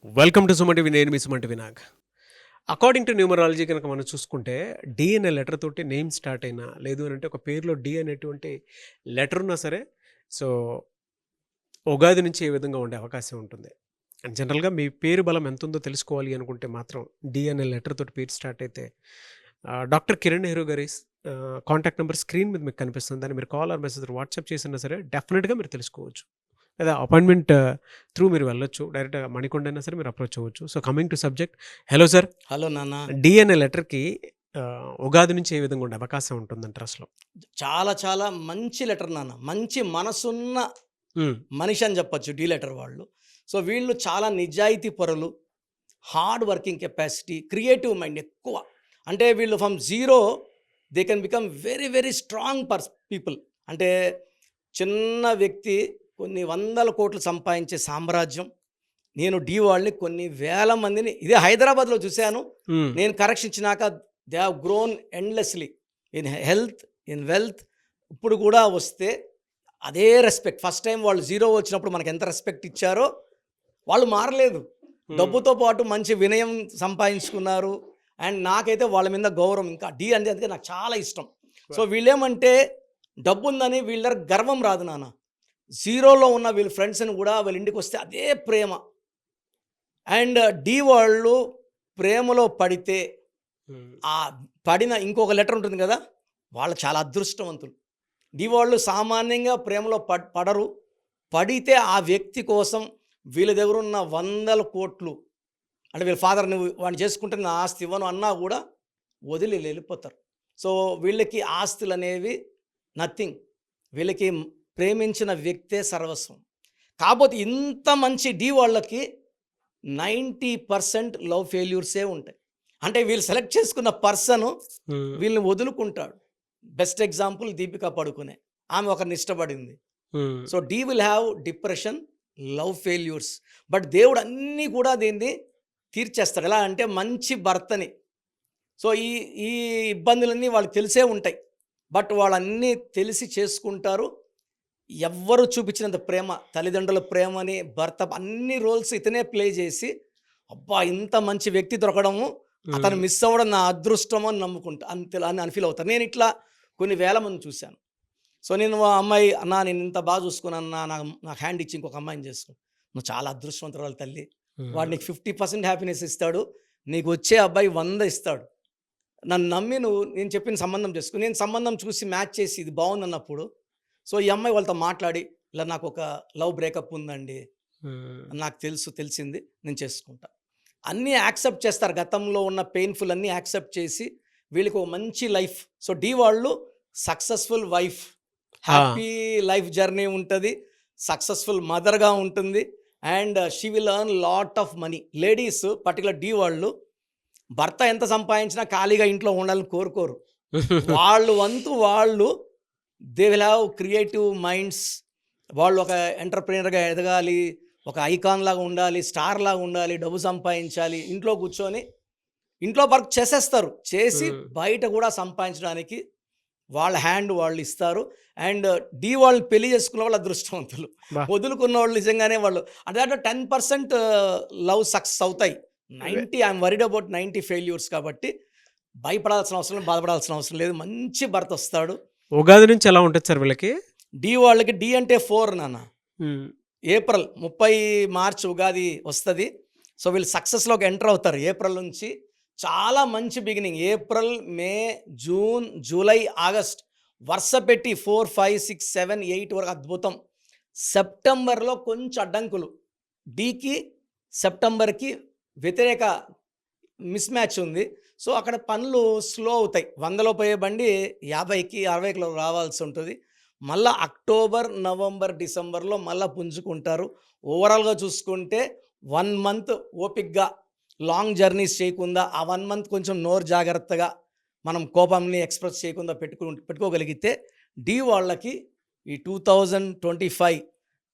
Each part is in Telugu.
Welcome to Suman TV. నేను మీ Suman TV Nag. According to numerology కనుక మనం చూసుకుంటే డి అనే లెటర్ తోటి నేమ్ స్టార్ట్ అయినా, లేదు అని అంటే ఒక పేరులో డి అనేటువంటి లెటర్ ఉన్నా సరే, సో ఉగాది నుంచి ఏ విధంగా ఉండే అవకాశం ఉంటుంది. అండ్ జనరల్గా మీ పేరు బలం ఎంత ఉందో తెలుసుకోవాలి అనుకుంటే మాత్రం డి అనే లెటర్ తోటి పేరు స్టార్ట్ అయితే డాక్టర్ కిరణ్ నెహ్రూ గారి కాంటాక్ట్ నెంబర్ స్క్రీన్ మీద మీకు కనిపిస్తుంది. దాన్ని మీరు కాల్ ఆర్ మెసేజ్ వాట్సాప్ చేసినా సరే డెఫినెట్గా మీరు తెలుసుకోవచ్చు. లేదా అపాయింట్మెంట్ త్రూ మీరు వెళ్ళొచ్చు. డైరెక్ట్గా మణికొండ అయినా సరే మీరు అప్రోచ్ అవ్వచ్చు. So coming to subject, hello sir. Hello నాన్న. డి అనే లెటర్కి ఉగాది నుంచి ఏ విధంగా ఉండే అవకాశం ఉంటుందంటారు అసలు? చాలా చాలా మంచి లెటర్ నాన్న. మంచి మనసున్న మనిషి అని చెప్పొచ్చు డి లెటర్ వాళ్ళు. సో వీళ్ళు చాలా నిజాయితీ పరులు, hard working capacity, creative mind ఎక్కువ. అంటే వీళ్ళు from zero they can become very very strong people. అంటే చిన్న వ్యక్తి కొన్ని వందల కోట్లు సంపాదించే సామ్రాజ్యం. నేను డి వాళ్ళని కొన్ని వేల మందిని ఇదే హైదరాబాద్లో చూశాను. నేను కరెక్షన్ ఇచ్చినాక they have grown endlessly in health, in wealth. ఇప్పుడు కూడా వస్తే అదే రెస్పెక్ట్. ఫస్ట్ టైం వాళ్ళు జీరో వచ్చినప్పుడు మనకు ఎంత రెస్పెక్ట్ ఇచ్చారో వాళ్ళు మారలేదు. డబ్బుతో పాటు మంచి వినయం సంపాదించుకున్నారు. అండ్ నాకైతే వాళ్ళ మీద గౌరవం, ఇంకా డి అంటే అందుకే నాకు చాలా ఇష్టం. సో వీళ్ళేమంటే డబ్బు ఉందని వీళ్ళ దగ్గర గర్వం రాదు నాన్న. జీరోలో ఉన్న వీళ్ళ ఫ్రెండ్స్ని కూడా వీళ్ళ ఇంటికి వస్తే అదే ప్రేమ. అండ్ డి వాళ్ళు ప్రేమలో పడితే ఆ పడిన ఇంకొక లెటర్ ఉంటుంది కదా, వాళ్ళు చాలా అదృష్టవంతులు. డి వాళ్ళు సామాన్యంగా ప్రేమలో పడరు. పడితే ఆ వ్యక్తి కోసం వీళ్ళ దగ్గర ఉన్న వందల కోట్లు, అంటే వీళ్ళ ఫాదర్ నువ్వు వాడిని చేసుకుంటే నా ఆస్తి ఇవ్వను అన్నా కూడా వదిలి వెళ్ళిపోతారు. సో వీళ్ళకి ఆస్తులు అనేవి నథింగ్. వీళ్ళకి ప్రేమించిన వ్యక్తే సర్వస్వం. కాకపోతే ఇంత మంచి డి వాళ్ళకి 90% లవ్ ఫెయిల్యూర్సే ఉంటాయి. అంటే వీళ్ళు సెలెక్ట్ చేసుకున్న పర్సన్ వీళ్ళని వదులుకుంటాడు. బెస్ట్ ఎగ్జాంపుల్ దీపికా పడుకునే, ఆమె ఒకరిని ఇష్టపడింది. So they will have depression, love failures. But దేవుడు అన్నీ కూడా దీన్ని తీర్చేస్తాడు. ఎలా అంటే మంచి భర్తని. సో ఈ ఇబ్బందులన్నీ వాళ్ళకి తెలిసే ఉంటాయి. బట్ వాళ్ళన్నీ తెలిసి చేసుకుంటారు. ఎవ్వరు చూపించినంత ప్రేమ, తల్లిదండ్రుల ప్రేమని, భర్త, అన్ని రోల్స్ ఇతనే ప్లే చేసి, అబ్బా ఇంత మంచి వ్యక్తి దొరకడము, అతను మిస్ అవ్వడం నా అదృష్టం అని నమ్ముకుంటా, అని ఫీల్ అవుతాను. నేను ఇట్లా కొన్ని వేల మంది చూశాను. సో నేను ఆ అమ్మాయి, అన్నా నేను ఇంత బాగా చూసుకున్నాను, నాకు హ్యాండ్ ఇచ్చి ఇంకొక అమ్మాయిని చేసుకో, నువ్వు చాలా అదృష్టవంతురాలు తల్లి, వాడు నీకు 50% హ్యాపీనెస్ ఇస్తాడు, నీకు వచ్చే అబ్బాయి 100 ఇస్తాడు, నన్ను నమ్మి నేను చెప్పిన సంబంధం చేసుకో. నేను సంబంధం చూసి మ్యాచ్ చేసి ఇది బాగుంది అన్నప్పుడు, సో ఈ అమ్మాయి వాళ్ళతో మాట్లాడి, ఇలా నాకు ఒక లవ్ బ్రేకప్ ఉందండి, నాకు తెలిసింది, నేను చేసుకుంటా, అన్నీ యాక్సెప్ట్ చేస్తారు. గతంలో ఉన్న పెయిన్ఫుల్ అన్నీ యాక్సెప్ట్ చేసి వీళ్ళకి ఒక మంచి లైఫ్. సో డి వాళ్ళు successful wife, happy life journey ఉంటుంది, సక్సెస్ఫుల్ మదర్గా ఉంటుంది. And she will earn lot of money. Ladies particular డి వాళ్ళు భర్త ఎంత సంపాదించినా ఖాళీగా ఇంట్లో ఉండాలని కోరుకోరు. వాళ్ళు వంతు వాళ్ళు they will have creative minds. వాళ్ళు ఒక ఎంటర్ప్రీనర్గా ఎదగాలి, ఒక ఐకాన్ లాగా ఉండాలి, స్టార్ లాగా ఉండాలి, డబ్బు సంపాదించాలి. ఇంట్లో కూర్చొని ఇంట్లో వర్క్ చేసేస్తారు, చేసి బయట కూడా సంపాదించడానికి వాళ్ళ హ్యాండ్ వాళ్ళు ఇస్తారు. అండ్ డి వాళ్ళు పెళ్లి చేసుకున్న వాళ్ళు అదృష్టవంతులు. వదులుకున్న వాళ్ళు నిజంగానే వాళ్ళు అంటే 10% లవ్ సక్సెస్ అవుతాయి. 90 ఐఎమ్ వరీడ్ అబౌట్ 90 ఫెయిల్యూర్స్. కాబట్టి భయపడాల్సిన అవసరం లేదు, బాధపడాల్సిన అవసరం లేదు. మంచి భర్త వస్తాడు. ఉగాది నుంచి ఎలా ఉంటుంది సార్ వీళ్ళకి? డి వాళ్ళకి డి అంటే 4 నాన్న. ఏప్రిల్ 30 మార్చ్ ఉగాది వస్తుంది. సో వీళ్ళు సక్సెస్లోకి ఎంటర్ అవుతారు ఏప్రిల్ నుంచి. చాలా మంచి బిగినింగ్. ఏప్రిల్, మే, జూన్, జూలై, ఆగస్ట్ వరుస పెట్టి 4, 5, 6, 7, 8 వరకు అద్భుతం. సెప్టెంబర్లో కొంచెం అడ్డంకులు. డికి సెప్టెంబర్కి వ్యతిరేక మిస్ మ్యాచ్ ఉంది. సో అక్కడ పనులు స్లో అవుతాయి. 100లో పోయే బండి 50కి 60కిలో రావాల్సి ఉంటుంది. మళ్ళీ అక్టోబర్, నవంబర్, డిసెంబర్లో మళ్ళీ పుంజుకుంటారు. ఓవరాల్గా చూసుకుంటే 1 మంత్ ఓపిక్గా లాంగ్ జర్నీస్ చేయకుండా, ఆ 1 మంత్ కొంచెం నోరు జాగ్రత్తగా మనం కోపంని ఎక్స్ప్రెస్ చేయకుండా పెట్టుకోగలిగితే డి వాళ్ళకి ఈ 2025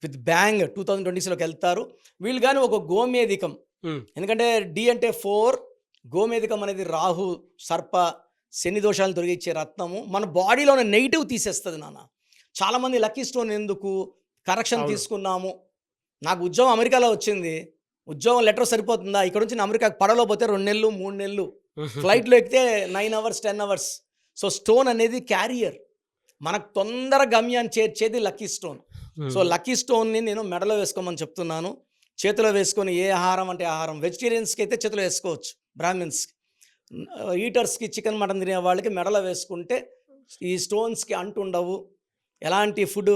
విత్ బ్యాంగ్ 2026లోకి వెళ్తారు. వీళ్ళు కానీ ఒక గోమేధికం, ఎందుకంటే డి అంటే 4, గోమేధికం అనేది రాహు, సర్ప, శని దోషాలను తొలగించే రత్నము. మన బాడీలో ఉన్న నెగిటివ్ తీసేస్తుంది నాన్న. చాలామంది లక్కీ స్టోన్ ఎందుకు కరెక్షన్ తీసుకున్నాము, నాకు ఉద్యోగం అమెరికాలో వచ్చింది, ఉద్యోగం లెటర్ సరిపోతుందా? ఇక్కడ నుంచి అమెరికాకి పడవలో పోతే 2 నెలలు 3 నెలలు, ఫ్లైట్లో ఎక్కితే 9 అవర్స్ 10 అవర్స్. సో స్టోన్ అనేది క్యారియర్, మనకు తొందర గమ్యాన్ని చేర్చేది లక్కీ స్టోన్. సో లక్కీ స్టోన్ని నేను మెడలో వేసుకోమని చెప్తున్నాను. చేతిలో వేసుకొని ఏ ఆహారం అంటే ఆహారం, వెజిటేరియన్స్కి అయితే చేతిలో వేసుకోవచ్చు, బ్రాహ్మిన్స్కి, ఈటర్స్కి చికెన్ మటన్ తినే వాళ్ళకి మెడలో వేసుకుంటే ఈ స్టోన్స్కి అంటుండవు. ఎలాంటి ఫుడ్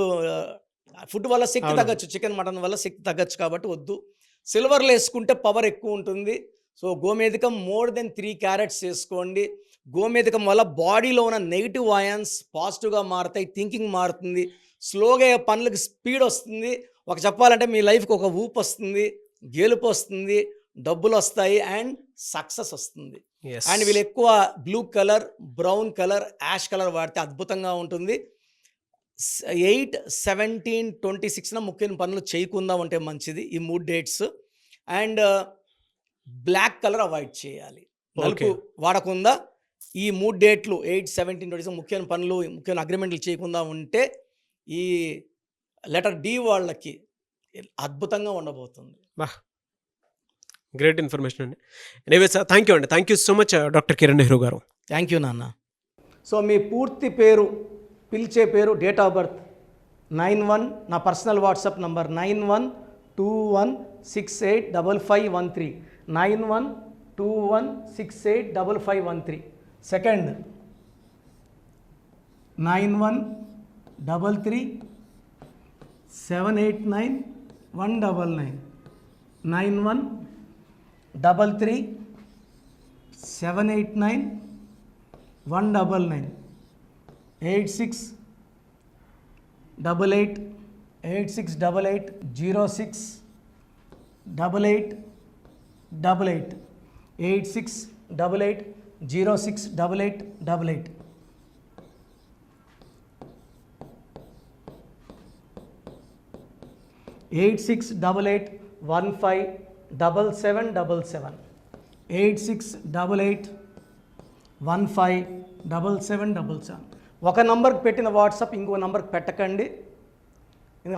వల్ల శక్తి తగ్గచ్చు, చికెన్ మటన్ వల్ల శక్తి తగ్గచ్చు, కాబట్టి వద్దు. సిల్వర్లో వేసుకుంటే పవర్ ఎక్కువ ఉంటుంది. సో గోమేధికం మోర్ దెన్ 3 క్యారెట్స్ వేసుకోండి. గోమేధికం వల్ల బాడీలో ఉన్న నెగిటివ్ అయాన్స్ పాజిటివ్గా మారుతాయి, థింకింగ్ మారుతుంది, స్లోగా పనులకు స్పీడ్ వస్తుంది. ఒక చెప్పాలంటే మీ లైఫ్కి ఒక ఊపు వస్తుంది, గెలుపు వస్తుంది, డబ్బులు వస్తాయి అండ్ సక్సెస్ వస్తుంది. అండ్ వీళ్ళు ఎక్కువ blue colour, brown colour, ash colour వాడితే అద్భుతంగా ఉంటుంది. 8, 17, 26న ముఖ్యమైన పనులు చేయకుండా ఉంటే మంచిది ఈ 3 dates. And black colour avoid చేయాలి, నలుపు వాడకుండా. ఈ 3 డేట్లు 8, 17, 26 ముఖ్యమైన పనులు, ముఖ్యమైన అగ్రిమెంట్లు చేయకుండా ఉంటే ఈ లెటర్ డి వాళ్ళకి అద్భుతంగా ఉండబోతుంది. గ్రేట్ ఇన్ఫర్మేషన్ అండి. ఎనీవే సార్, థ్యాంక్ యూ అండి. Thank you so much doctor Kiran Nehru గారు. థ్యాంక్ యూ నాన్న. సో మీ పూర్తి పేరు, పిలిచే పేరు, డేట్ ఆఫ్ బర్త్ 91, నా పర్సనల్ వాట్సాప్ నంబర్ 9121685513, 9121685513. సెకండ్ 9133789199, 9133789199, 8688068888, 8688068888, 8688157777, 8688157777. ఒక నంబర్కి పెట్టిన వాట్సాప్ ఇంకో నంబర్కి పెట్టకండి.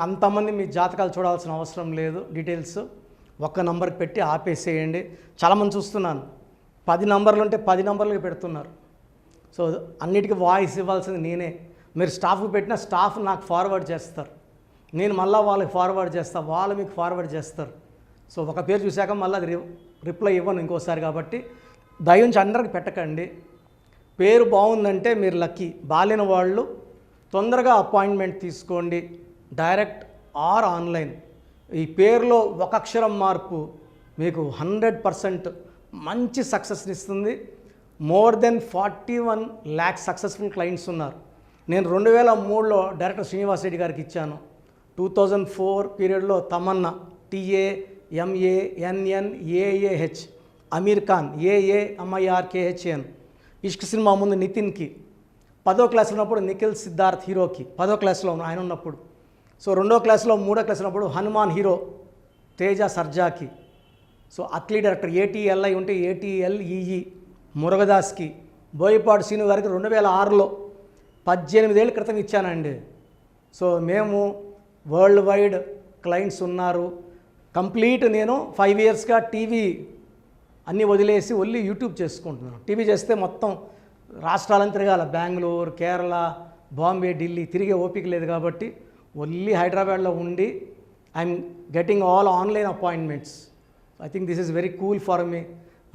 అంతమంది మీ జాతకాలు చూడాల్సిన అవసరం లేదు. డీటెయిల్స్ ఒక్క నంబర్కి పెట్టి ఆపేసేయండి. చాలామంది చూస్తున్నాను 10 నంబర్లు ఉంటే 10 నంబర్లకి పెడుతున్నారు. సో అన్నిటికీ వాయిస్ ఇవ్వాల్సింది నేనే. మీరు స్టాఫ్కి పెట్టిన స్టాఫ్ నాకు ఫార్వర్డ్ చేస్తారు, నేను మళ్ళీ వాళ్ళకి ఫార్వర్డ్ చేస్తాను, వాళ్ళు మీకు ఫార్వర్డ్ చేస్తారు. సో ఒక పేరు చూశాక మళ్ళీ అది రిప్లై ఇవ్వను ఇంకోసారి. కాబట్టి దయించి అందరికి పెట్టకండి. పేరు బాగుందంటే మీరు లక్కీ. బాలేని వాళ్ళు తొందరగా అపాయింట్మెంట్ తీసుకోండి, డైరెక్ట్ ఆర్ ఆన్లైన్. ఈ పేరులో ఒక అక్షరం మార్పు మీకు 100% మంచి సక్సెస్ని ఇస్తుంది. More than 41 lakh successful clients ఉన్నారు. నేను 2003లో డైరెక్టర్ శ్రీనివాస్ రెడ్డి గారికి ఇచ్చాను. 2004 పీరియడ్లో తమన్నా, TAMANNAAH, అమీర్ ఖాన్, AAMIRKHN, ఇష్క్ సినిమా ముందు నితిన్కి, 10వ క్లాస్ ఉన్నప్పుడు నిఖిల్ సిద్ధార్థ్ హీరోకి, 10వ క్లాస్లో ఆయన ఉన్నప్పుడు. సో 2వ క్లాస్లో 3వ క్లాస్ ఉన్నప్పుడు హనుమాన్ హీరో తేజ సర్జాకి. సో అథ్లీట్ డైరెక్టర్ ATLI ఉంటే ATLEE మురుగదాస్కి, బోయపాడు శ్రీను గారికి 2006లో 18 ఏళ్ళ క్రితం ఇచ్చానండి. సో మేము వరల్డ్ వైడ్ క్లయింట్స్ ఉన్నారు. కంప్లీట్ నేను 5 ఇయర్స్గా టీవీ అన్నీ వదిలేసి ఓన్లీ యూట్యూబ్ చేసుకుంటున్నాను. టీవీ చేస్తే మొత్తం రాష్ట్రాలను తిరగాల, బెంగళూరు, కేరళ, బాంబే, ఢిల్లీ తిరిగే ఓపిక లేదు. కాబట్టి ఓన్లీ హైదరాబాద్లో ఉండి I'm getting all online appointments. I think this is very cool for me.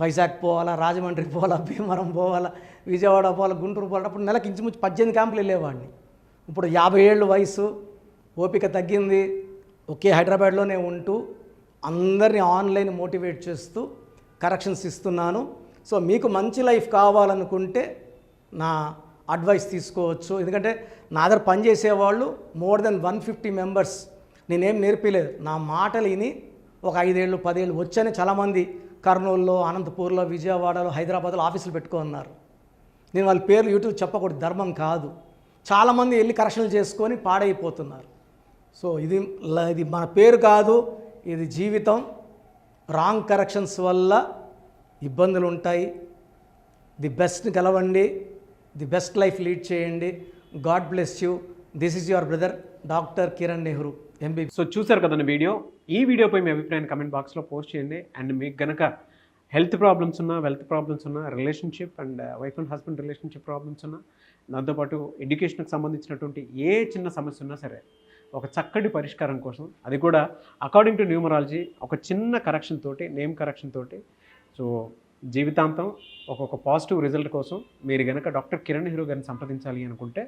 Vizag పోవాలా, రాజమండ్రి పోవాలా, భీమవరం పోవాలా, విజయవాడ పోవాలా, గుంటూరు పోవాలా. అప్పుడు నెలకి ఇంచుమించు 18 క్యాంపులు వెళ్ళేవాడిని. ఇప్పుడు 50 ఏళ్ళు వయసు, ఓపిక తగ్గింది. ఒకే హైదరాబాద్లోనే ఉంటూ అందరినీ ఆన్లైన్ మోటివేట్ చేస్తూ కరెక్షన్స్ ఇస్తున్నాను. సో మీకు మంచి లైఫ్ కావాలనుకుంటే నా అడ్వైస్ తీసుకోవచ్చు. ఎందుకంటే నా దగ్గర పనిచేసేవాళ్ళు మోర్ దెన్ 150 మెంబర్స్. నేనేం నేర్పలేదు, నా మాటలు విని ఒక 5 ఏళ్ళు 10 ఏళ్ళు వచ్చని చాలామంది కర్నూలులో, అనంతపూర్లో, విజయవాడలో, హైదరాబాద్లో ఆఫీసులు పెట్టుకున్నారు. నేను వాళ్ళ పేర్లు యూట్యూబ్ చెప్పకూడదు, ధర్మం కాదు. చాలామంది వెళ్ళి కరెక్షన్లు చేసుకొని పాడైపోతున్నారు. సో ఇది మన పేరు కాదు, ఇది జీవితం. రాంగ్ కరెక్షన్స్ వల్ల ఇబ్బందులు ఉంటాయి. ది బెస్ట్ గెలవండి, ది బెస్ట్ లైఫ్ లీడ్ చేయండి. God bless you. This is your brother doctor Kiran Nehru MB. So చూసారు కదండి వీడియో. ఈ వీడియోపై మీ అభిప్రాయాన్ని కమెంట్ బాక్స్లో పోస్ట్ చేయండి. అండ్ మీకు గనక హెల్త్ ప్రాబ్లమ్స్ ఉన్నా, వెల్త్ ప్రాబ్లమ్స్ ఉన్నా, relationship and wife and husband relationship problems ఉన్నా, దాంతోపాటు ఎడ్యుకేషన్కి సంబంధించినటువంటి ఏ చిన్న సమస్య ఉన్నా సరే ఒక చక్కటి పరిష్కారం కోసం, అది కూడా అకార్డింగ్ టు న్యూమరాలజీ ఒక చిన్న కరెక్షన్ తోటి, నేమ్ కరెక్షన్ తోటి, సో జీవితాంతం ఒక్కొక్క పాజిటివ్ రిజల్ట్ కోసం మీరు కనుక డాక్టర్ కిరణ్ నెహ్రూ గారిని సంప్రదించాలి అనుకుంటే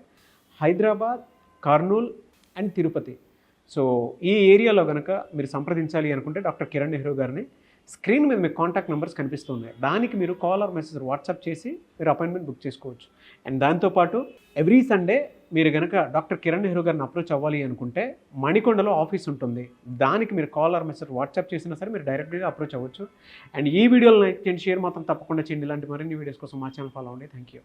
హైదరాబాద్, కర్నూల్ అండ్ తిరుపతి, సో ఈ ఏరియాలో కనుక మీరు సంప్రదించాలి అనుకుంటే డాక్టర్ కిరణ్ నెహ్రూ గారిని స్క్రీన్ మీద మీకు కాంటాక్ట్ నెంబర్స్ కనిపిస్తున్నాయి. దానికి మీరు కాల్ ఆర్ మెసేజ్ వాట్సాప్ చేసి మీరు అపాయింట్మెంట్ బుక్ చేసుకోవచ్చు. అండ్ దాంతోపాటు ఎవ్రీ సండే మీరు కనుక డాక్టర్ కిరణ్ నెహ్రూ గారిని అప్రోచ్ అవ్వాలి అనుకుంటే మణికొండలో ఆఫీస్ ఉంటుంది. దానికి మీరు కాల్ ఆర్ మెసేజ్ వాట్సాప్ చేసినా సరే మీరు డైరెక్ట్గా అప్రోచ్ అవ్వచ్చు. అండ్ ఈ వీడియోలో లైక్ చేయండి, షేర్ మాత్రం తప్పకుండా చేయండి. ఇలాంటి మరిన్ని వీడియోస్ కోసం మా ఛానల్ ఫాలో అవ్వండి. Thank you.